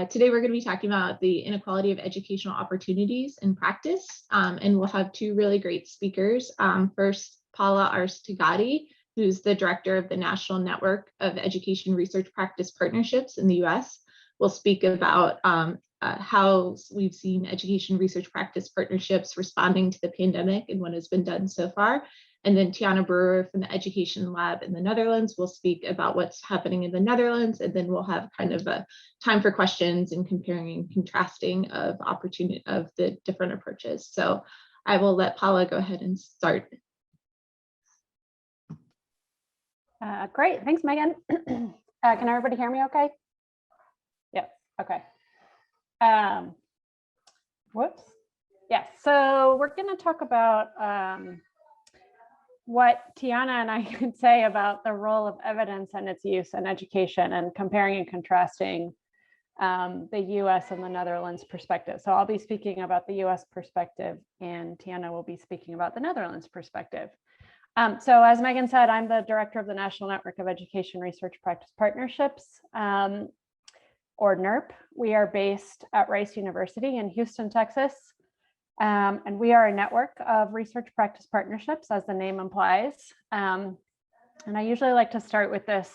Today we're going to be talking about the inequality of educational opportunities in practice, and we'll have two really great speakers. First, Paula Arstigati, who's the director of the National Network of Education Research Practice Partnerships in the US, will speak about how we've seen education research practice partnerships responding to the pandemic and what has been done so far. And then Tijana Breuer from the Education Lab in the Netherlands will speak about what's happening in the Netherlands, and then we'll have kind of a time for questions and comparing and contrasting of opportunity of the different approaches. So I will let Paula go ahead and start. Great, thanks, Megan. Can everybody hear me okay? Yeah, okay. Whoops. Yeah, so we're going to talk about what Tijana and I can say about the role of evidence and its use in education, and comparing and contrasting the US and the Netherlands perspective. So I'll be speaking about the US perspective, and Tijana will be speaking about the Netherlands perspective. So as Megan said, I'm the director of the National Network of Education Research Practice Partnerships, or NERP. We are based at Rice University in Houston, Texas. And we are a network of research practice partnerships, as the name implies. And I usually like to start with this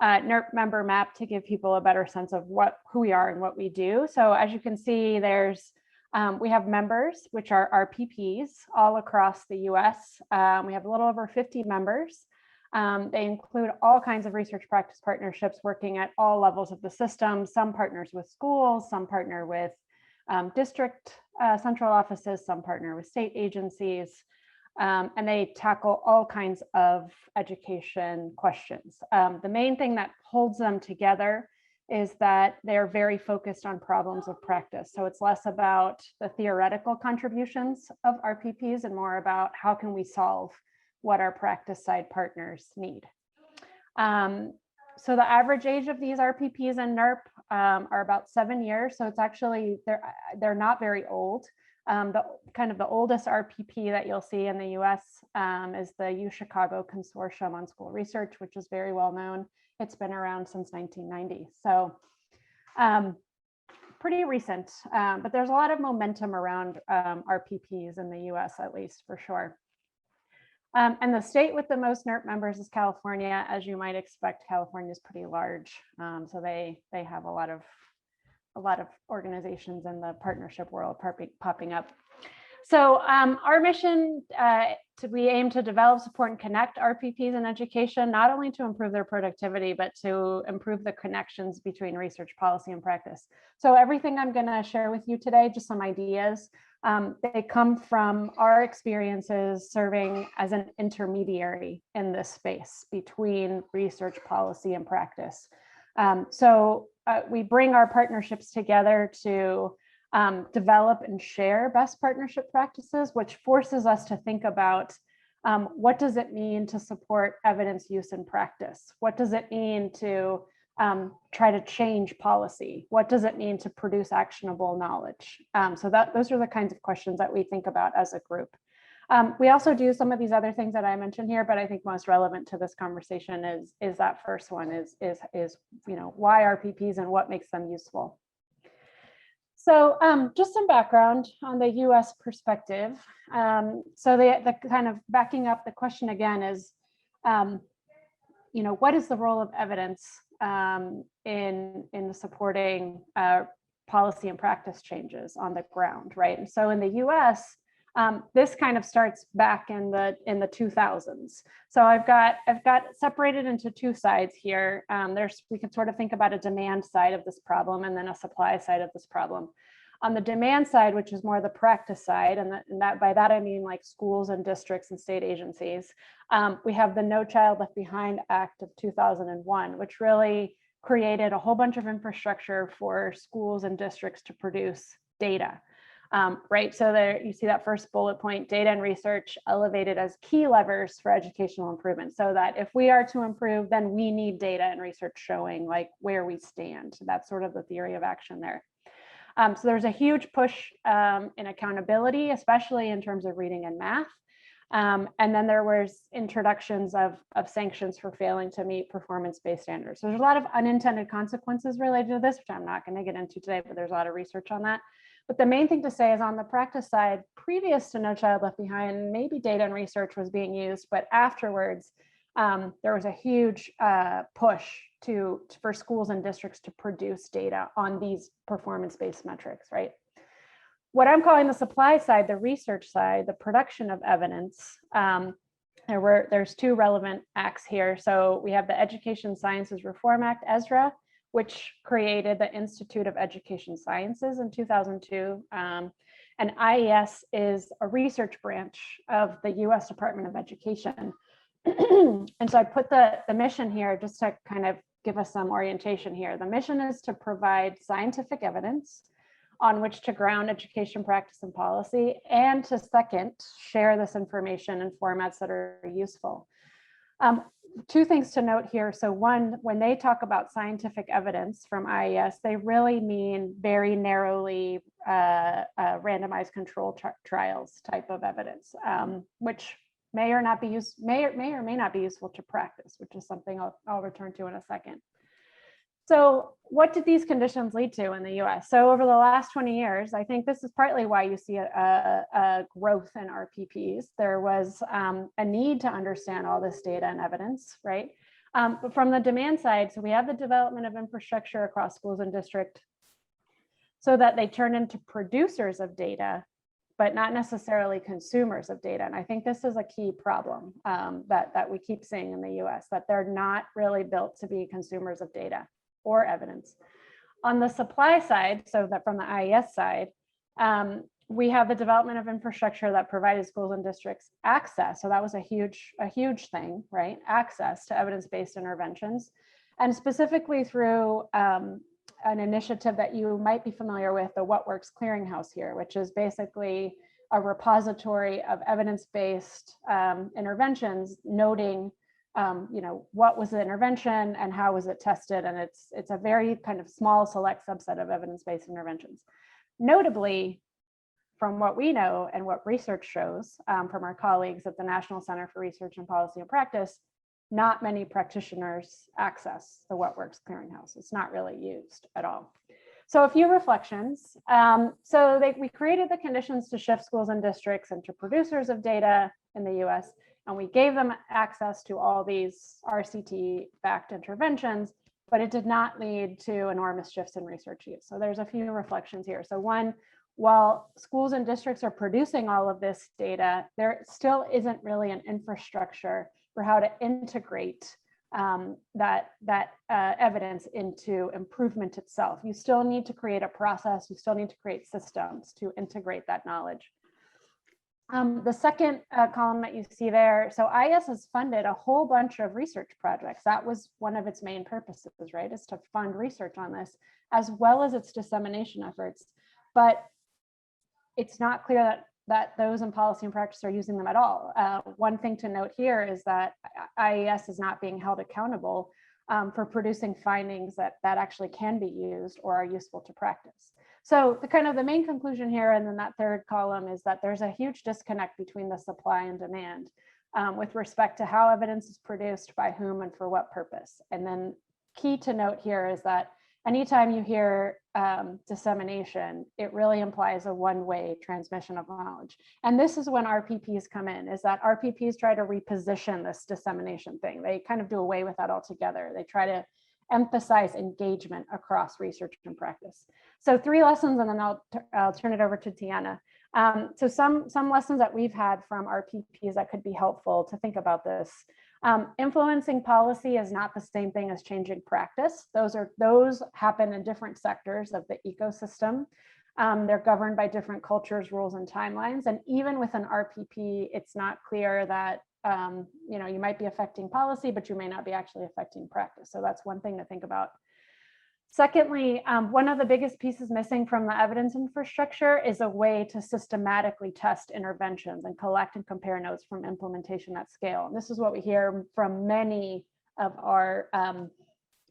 NERP member map to give people a better sense of who we are and what we do. So as you can see, we have members, which are RPPs all across the US. We have a little over 50 members. They include all kinds of research practice partnerships working at all levels of the system. Some partners with schools, some partner with district central offices, some partner with state agencies, and they tackle all kinds of education questions. The main thing that holds them together is that they're very focused on problems of practice. So it's less about the theoretical contributions of RPPs and more about how can we solve what our practice side partners need. So the average age of these RPPs and NERP are about 7 years. So it's actually, they're not very old. The oldest RPP that you'll see in the US is the UChicago Consortium on School Research, which is very well known. It's been around since 1990. So pretty recent, but there's a lot of momentum around RPPs in the US, at least, for sure. And the state with the most NERP members is California. As you might expect, California is pretty large, so they have a lot of organizations in the partnership world popping up. So our mission, we aim to develop, support, and connect RPPs in education, not only to improve their productivity, but to improve the connections between research policy and practice. So everything I'm going to share with you today, just some ideas, they come from our experiences serving as an intermediary in this space between research policy and practice. We bring our partnerships together to develop and share best partnership practices, which forces us to think about what does it mean to support evidence use in practice? What does it mean to try to change policy? What does it mean to produce actionable knowledge? Those are the kinds of questions that we think about as a group. We also do some of these other things that I mentioned here, but I think most relevant to this conversation is that first one is why RPPs and what makes them useful. So just some background on the US perspective. So the kind of backing up the question again is, what is the role of evidence in supporting policy and practice changes on the ground, right? And so in the US, this kind of starts back in the 2000s. So I've got separated into two sides here. We can sort of think about a demand side of this problem and then a supply side of this problem. On the demand side, which is more the practice side, and by that I mean like schools and districts and state agencies, we have the No Child Left Behind Act of 2001, which really created a whole bunch of infrastructure for schools and districts to produce data. Right, so there you see that first bullet point, data and research elevated as key levers for educational improvement, so that if we are to improve, then we need data and research showing like where we stand. So that's sort of the theory of action there. So there's a huge push in accountability, especially in terms of reading and math. And then there was introductions of sanctions for failing to meet performance-based standards. So there's a lot of unintended consequences related to this, which I'm not going to get into today, but there's a lot of research on that. But the main thing to say is on the practice side, previous to No Child Left Behind, maybe data and research was being used, but afterwards, there was a huge push for schools and districts to produce data on these performance-based metrics, right? What I'm calling the supply side, the research side, the production of evidence, there's two relevant acts here. So we have the Education Sciences Reform Act, ESRA, which created the Institute of Education Sciences in 2002. And IES is a research branch of the US Department of Education. And so I put the mission here just to kind of give us some orientation here. The mission is to provide scientific evidence on which to ground education practice and policy, and to second, share this information in formats that are useful. Two things to note here. So one, when they talk about scientific evidence from IES, they really mean very narrowly randomized control trials type of evidence, which may or may not be useful to practice, which is something I'll return to in a second. So what did these conditions lead to in the US? So over the last 20 years, I think this is partly why you see a growth in RPPs. There was a need to understand all this data and evidence, right? But from the demand side, so we have the development of infrastructure across schools and districts so that they turn into producers of data, but not necessarily consumers of data. And I think this is a key problem that we keep seeing in the US, that they're not really built to be consumers of data or evidence. On the supply side, so that from the IES side, we have the development of infrastructure that provided schools and districts access. So that was a huge thing, right? Access to evidence-based interventions. And specifically through an initiative that you might be familiar with, the What Works Clearinghouse here, which is basically a repository of evidence-based interventions, noting what was the intervention and how was it tested? And it's a very kind of small select subset of evidence-based interventions. Notably, from what we know and what research shows from our colleagues at the National Center for Research and Policy and Practice, not many practitioners access the What Works Clearinghouse. It's not really used at all. So a few reflections. We created the conditions to shift schools and districts into producers of data in the US, and we gave them access to all these RCT-backed interventions, but it did not lead to enormous shifts in research use. So there's a few reflections here. So one, while schools and districts are producing all of this data, there still isn't really an infrastructure for how to integrate that evidence into improvement itself. You still need to create a process, you still need to create systems to integrate that knowledge. The second column that you see there, so IES has funded a whole bunch of research projects. That was one of its main purposes, right, is to fund research on this, as well as its dissemination efforts. But it's not clear that those in policy and practice are using them at all. One thing to note here is that IES is not being held accountable for producing findings that actually can be used or are useful to practice. So the main conclusion here, and then that third column, is that there's a huge disconnect between the supply and demand with respect to how evidence is produced, by whom, and for what purpose. And then key to note here is that anytime you hear dissemination, it really implies a one-way transmission of knowledge. And this is when RPPs come in, is that RPPs try to reposition this dissemination thing. They kind of do away with that altogether. They try to emphasize engagement across research and practice. So 3 lessons, and then I'll turn it over to Tijana. So some lessons that we've had from RPPs that could be helpful to think about this. Influencing policy is not the same thing as changing practice. Those happen in different sectors of the ecosystem. They're governed by different cultures, rules, and timelines. And even with an RPP, it's not clear that you might be affecting policy, but you may not be actually affecting practice. So that's one thing to think about. Secondly, one of the biggest pieces missing from the evidence infrastructure is a way to systematically test interventions and collect and compare notes from implementation at scale. And this is what we hear from many of our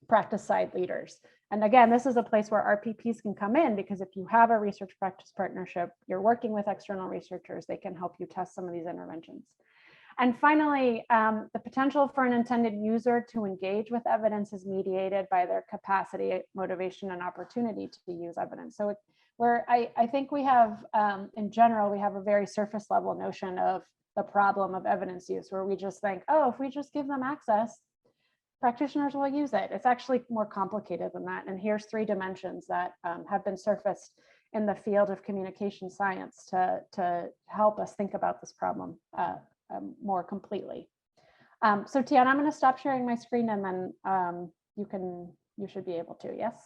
practice side leaders. And again, this is a place where RPPs can come in, because if you have a research practice partnership, you're working with external researchers, they can help you test some of these interventions. And finally, the potential for an intended user to engage with evidence is mediated by their capacity, motivation, and opportunity to use evidence. So I think we have, in general, we have a very surface level notion of the problem of evidence use, where we just think, oh, if we just give them access, practitioners will use it. It's actually more complicated than that. And here's 3 dimensions that have been surfaced in the field of communication science to help us think about this problem more completely. So Tijana, I'm going to stop sharing my screen, and then you should be able to. Yes.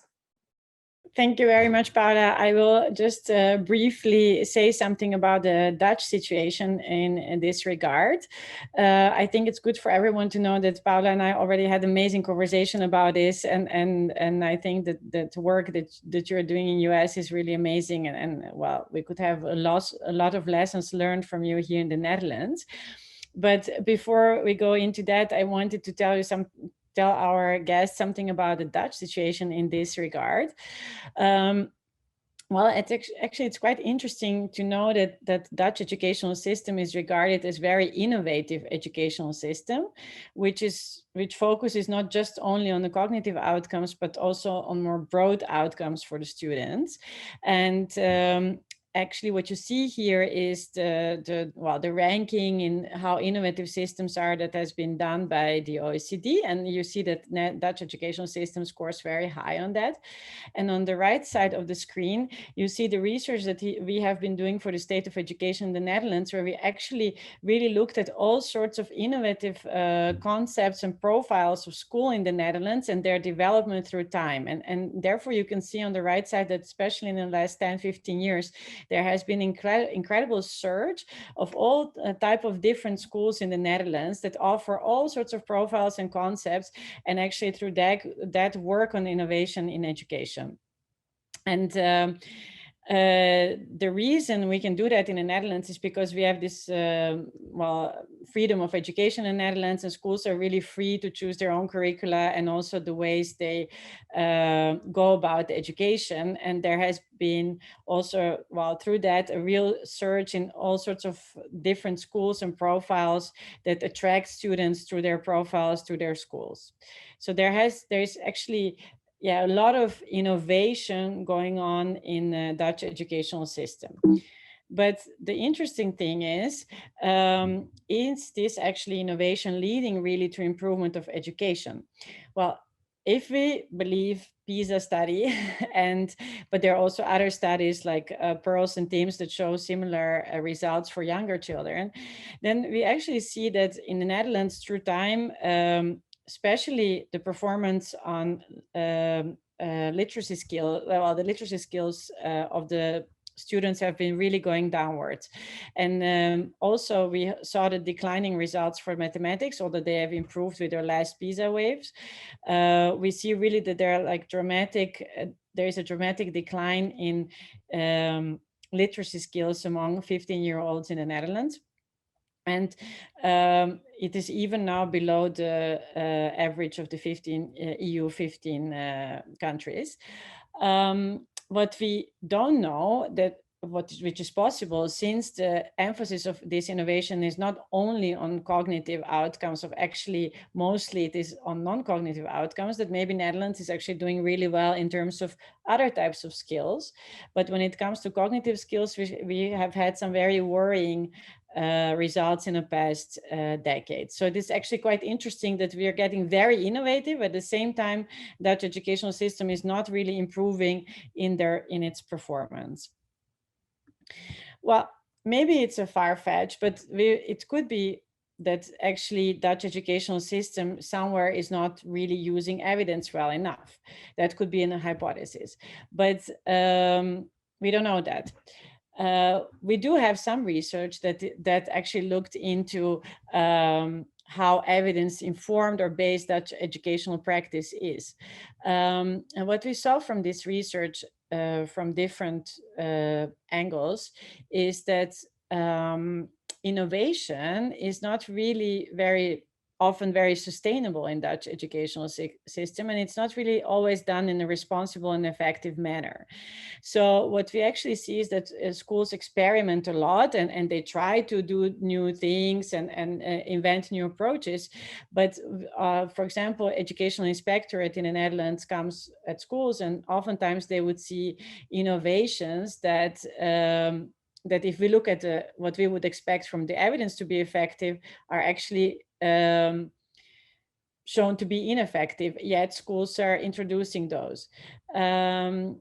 Thank you very much, Paula. I will just briefly say something about the Dutch situation in this regard. I think it's good for everyone to know that Paula and I already had an amazing conversation about this, and I think that the work that you're doing in US is really amazing, and well, we could have a lot of lessons learned from you here in the Netherlands. But before we go into that, I wanted to tell our guests something about the Dutch situation in this regard. Well, it's quite interesting to know that Dutch educational system is regarded as very innovative educational system, which focuses not just only on the cognitive outcomes, but also on more broad outcomes for the students. And actually, what you see here is the ranking in how innovative systems are that has been done by the OECD, and you see that Dutch educational system scores very high on that. And on the right side of the screen, you see the research that we have been doing for the state of education in the Netherlands, where we actually really looked at all sorts of innovative concepts and profiles of school in the Netherlands and their development through time. And therefore, you can see on the right side that especially in the last 10, 15 years, there has been incredible surge of all type of different schools in the Netherlands that offer all sorts of profiles and concepts, and actually through that work on innovation in education. And the reason we can do that in the Netherlands is because we have this freedom of education in the Netherlands, and schools are really free to choose their own curricula and also the ways they go about the education. And there has been also, through that, a real surge in all sorts of different schools and profiles that attract students through their profiles to their schools. So there's actually a lot of innovation going on in the Dutch educational system. But the interesting thing is this actually innovation leading really to improvement of education? Well, if we believe PISA study, but there are also other studies like Pearls and Teams that show similar results for younger children, then we actually see that in the Netherlands through time, especially the performance on literacy skill, the literacy skills of the students have been really going downwards. And also we saw the declining results for mathematics, although they have improved with their last PISA waves. We see really that there is a dramatic decline in literacy skills among 15-year-olds in the Netherlands. And it is even now below the average of the EU 15 countries. What we don't know which is possible, since the emphasis of this innovation is not only on cognitive outcomes, actually mostly it is on non-cognitive outcomes, that maybe Netherlands is actually doing really well in terms of other types of skills. But when it comes to cognitive skills, we have had some very worrying results in the past decade. So it is actually quite interesting that we are getting very innovative. At the same time, Dutch educational system is not really improving in its performance. Well, maybe it's a far-fetched, but it could be that actually Dutch educational system somewhere is not really using evidence well enough. That could be a hypothesis, but we don't know that. We do have some research that actually looked into how evidence-informed or based Dutch educational practice is. And what we saw from this research from different angles is that innovation is not really very often very sustainable in Dutch educational system, and it's not really always done in a responsible and effective manner. So what we actually see is that schools experiment a lot, and they try to do new things and invent new approaches. But for example, educational inspectorate in the Netherlands comes at schools, and oftentimes they would see innovations that that if we look at what we would expect from the evidence to be effective are actually shown to be ineffective, yet schools are introducing those.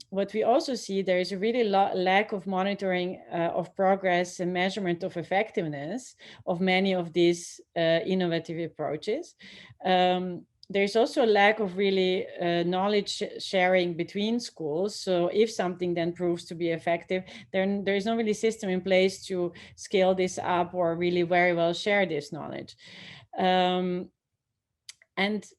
What we also see, there is a really lack of monitoring of progress and measurement of effectiveness of many of these innovative approaches. There's also a lack of really knowledge sharing between schools. So if something then proves to be effective, then there is no really system in place to scale this up or really very well share this knowledge. And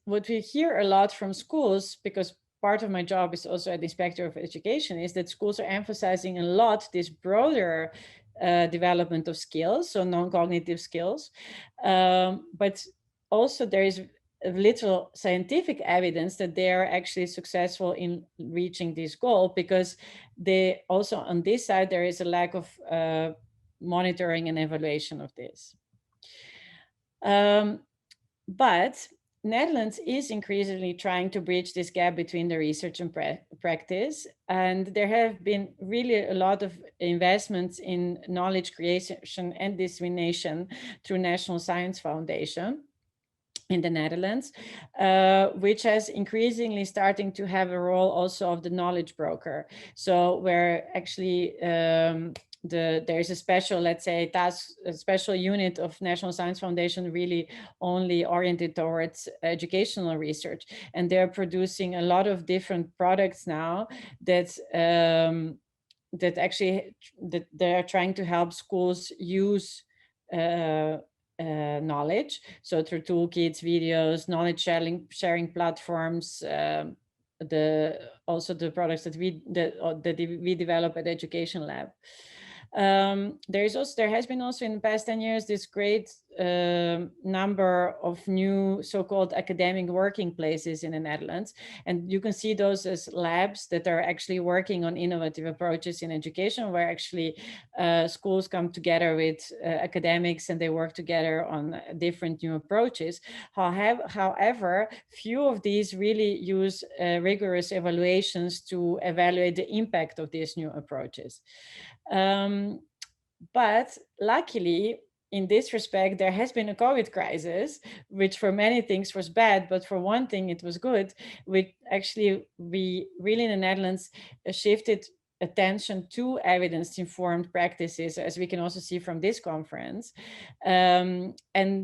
what we hear a lot from schools, because part of my job is also an inspector of education, is that schools are emphasizing a lot this broader development of skills, so non-cognitive skills. But also there is little scientific evidence that they are actually successful in reaching this goal, because they also on this side, there is a lack of monitoring and evaluation of this. But Netherlands is increasingly trying to bridge this gap between the research and practice. And there have been really a lot of investments in knowledge creation and dissemination through National Science Foundation in the Netherlands, which has increasingly starting to have a role also of the knowledge broker. So where actually there's a special, let's say, a special unit of National Science Foundation really only oriented towards educational research. And they're producing a lot of different products now that that actually that they're trying to help schools use knowledge. So through toolkits, videos, knowledge sharing platforms, also the products that we develop at Education Lab. There has been also in the past 10 years this great number of new so-called academic working places in the Netherlands, and you can see those as labs that are actually working on innovative approaches in education, where actually schools come together with academics and they work together on different new approaches. However, few of these really use rigorous evaluations to evaluate the impact of these new approaches. But luckily, in this respect, there has been a COVID crisis, which for many things was bad, but for one thing it was good. We really in the Netherlands shifted attention to evidence-informed practices, as we can also see from this conference. And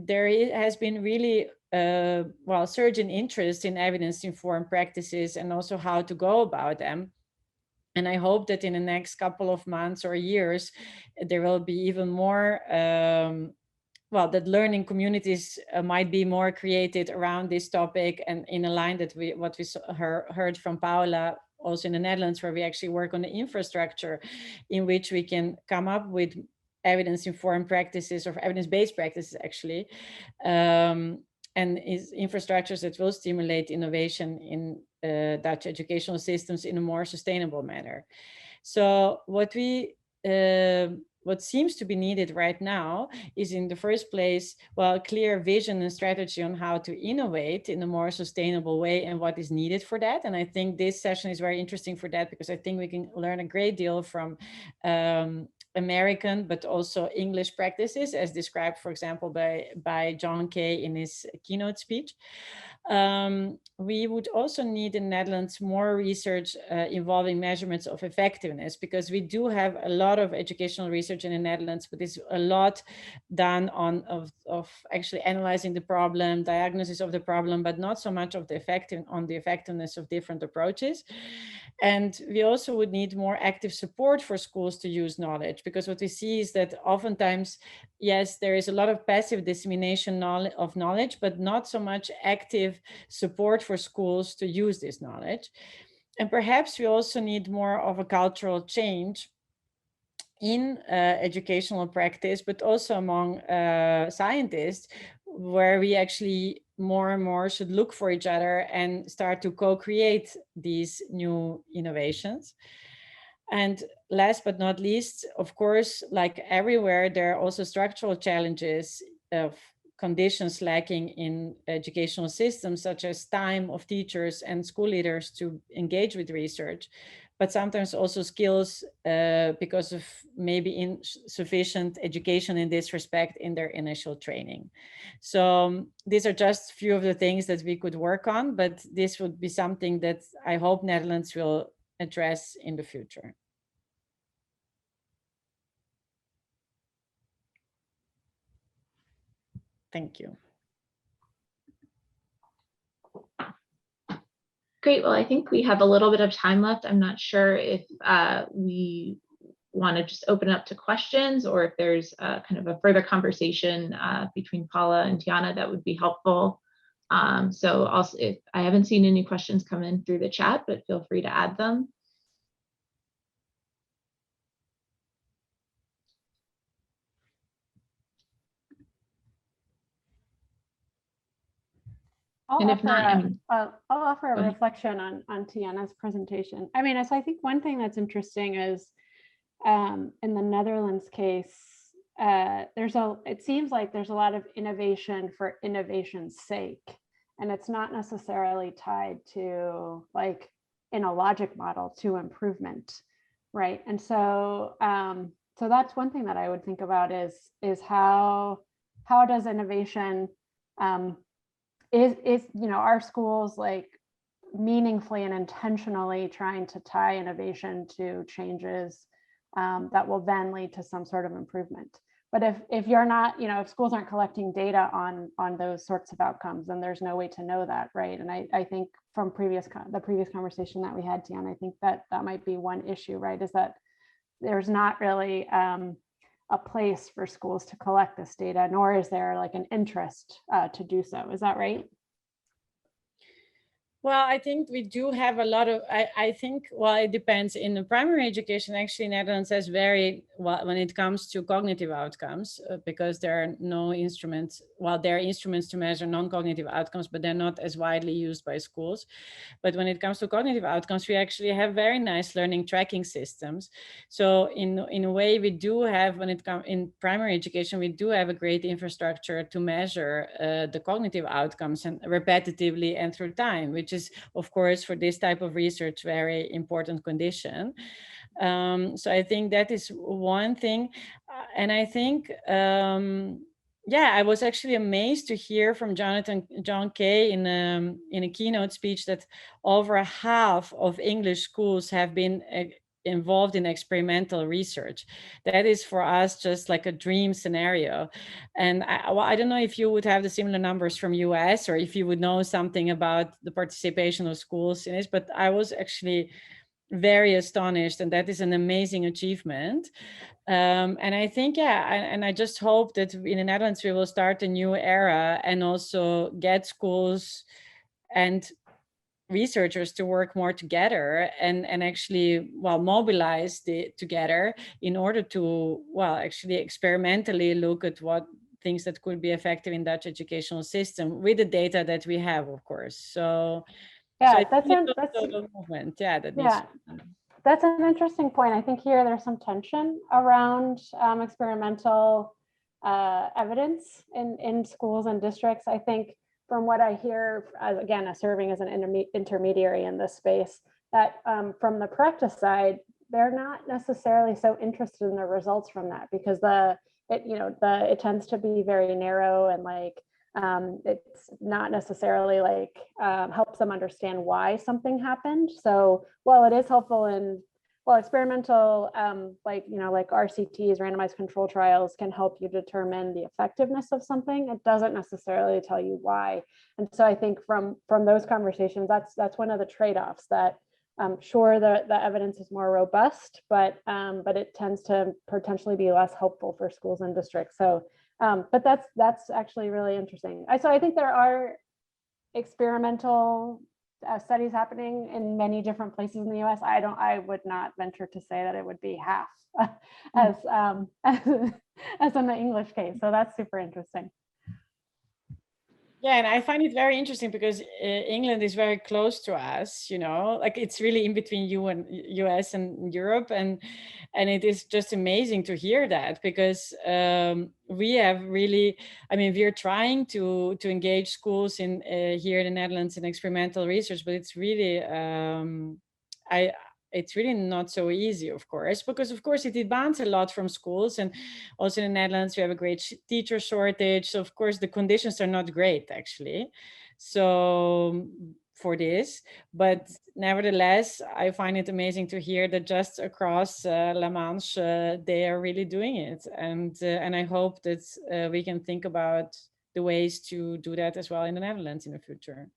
there has been really surge in interest in evidence-informed practices and also how to go about them. And I hope that in the next couple of months or years, there will be even more, that learning communities might be more created around this topic, and in a line that what we heard from Paula, also in the Netherlands, where we actually work on the infrastructure in which we can come up with evidence-informed practices or evidence-based practices actually, and is infrastructures that will stimulate innovation in Dutch educational systems in a more sustainable manner. So what seems to be needed right now is, in the first place, clear vision and strategy on how to innovate in a more sustainable way and what is needed for that. And I think this session is very interesting for that, because I think we can learn a great deal from American, but also English practices, as described, for example, by John Kay in his keynote speech. We would also need in Netherlands more research involving measurements of effectiveness, because we do have a lot of educational research in the Netherlands, but there's a lot done of actually analyzing the problem, diagnosis of the problem, but not so much of the effectiveness of different approaches. And we also would need more active support for schools to use knowledge, because what we see is that oftentimes, yes, there is a lot of passive dissemination of knowledge, but not so much active support for schools to use this knowledge. And perhaps we also need more of a cultural change in educational practice, but also among scientists, where we actually more and more should look for each other and start to co-create these new innovations. And last but not least, of course, like everywhere, there are also structural challenges of conditions lacking in educational systems, such as time of teachers and school leaders to engage with research, but sometimes also skills because of maybe insufficient education in this respect in their initial training. So these are just a few of the things that we could work on, but this would be something that I hope Netherlands will address in the future. Thank you. Great. Well, I think we have a little bit of time left. I'm not sure if we want to just open it up to questions, or if there's kind of a further conversation between Paula and Tijana that would be helpful. So also, if I haven't seen any questions come in through the chat, but feel free to add them. And if not, I mean, I'll offer a go ahead. reflection on Tijana's presentation. I mean, so I think one thing that's interesting is in the Netherlands case, it seems like there's a lot of innovation for innovation's sake, and it's not necessarily tied to, like, in a logic model, to improvement, right? And so so that's one thing that I would think about is how does innovation is you know, our schools like meaningfully and intentionally trying to tie innovation to changes that will then lead to some sort of improvement. But if you're not, you know, if schools aren't collecting data on those sorts of outcomes, then there's no way to know that, right? And I think from the previous conversation that we had, Tijana, I think that might be one issue, right? Is that there's not really a place for schools to collect this data, nor is there like an interest to do so. Is that right? Well, I think we do have a lot of, I think, well, it depends. In the primary education, actually, Netherlands has very, well, when it comes to cognitive outcomes, because there are no instruments, well, there are instruments to measure non-cognitive outcomes, but they're not as widely used by schools. But when it comes to cognitive outcomes, we actually have very nice learning tracking systems. So in a way, we do have, when it comes in primary education, we do have a great infrastructure to measure the cognitive outcomes and repetitively and through time, which is, of course, for this type of research, very important condition. So I think that is one thing. And I think, yeah, I was actually amazed to hear from John Kay in a keynote speech that over half of English schools have been involved in experimental research. That is for us just like a dream scenario. And I don't know if you would have the similar numbers from US, or if you would know something about the participation of schools in this, but I was actually very astonished, and that is an amazing achievement. And I think, yeah, and I just hope that in the Netherlands we will start a new era and also get schools and researchers to work more together and actually, well, mobilize together in order to, well, actually experimentally look at what things that could be effective in Dutch educational system with the data that we have, of course. So yeah, so that's a movement. Yeah, that needs to that's an interesting point. I think here there's some tension around experimental evidence in schools and districts. I think from what I hear, again, serving as an intermediary in this space, that from the practice side, they're not necessarily so interested in the results from that, because it tends to be very narrow, and like it's not necessarily like helps them understand why something happened. So while it is helpful in, well, experimental, like RCTs, randomized control trials, can help you determine the effectiveness of something, it doesn't necessarily tell you why. And so I think from those conversations, that's one of the trade-offs, that sure, the evidence is more robust, but it tends to potentially be less helpful for schools and districts. So but that's actually really interesting. So I think there are experimental studies happening in many different places in the US. I would not venture to say that it would be half as in the English case. So that's super interesting. Yeah, and I find it very interesting because England is very close to us, you know, like it's really in between you and US and Europe, and it is just amazing to hear that because we have really, I mean, we're trying to engage schools in here in the Netherlands in experimental research, but it's really I it's really not so easy, of course, because of course it demands a lot from schools, and also in the Netherlands we have a great teacher shortage. So of course the conditions are not great actually. So for this, but nevertheless, I find it amazing to hear that just across La Manche, they are really doing it, and I hope that we can think about the ways to do that as well in the Netherlands in the future.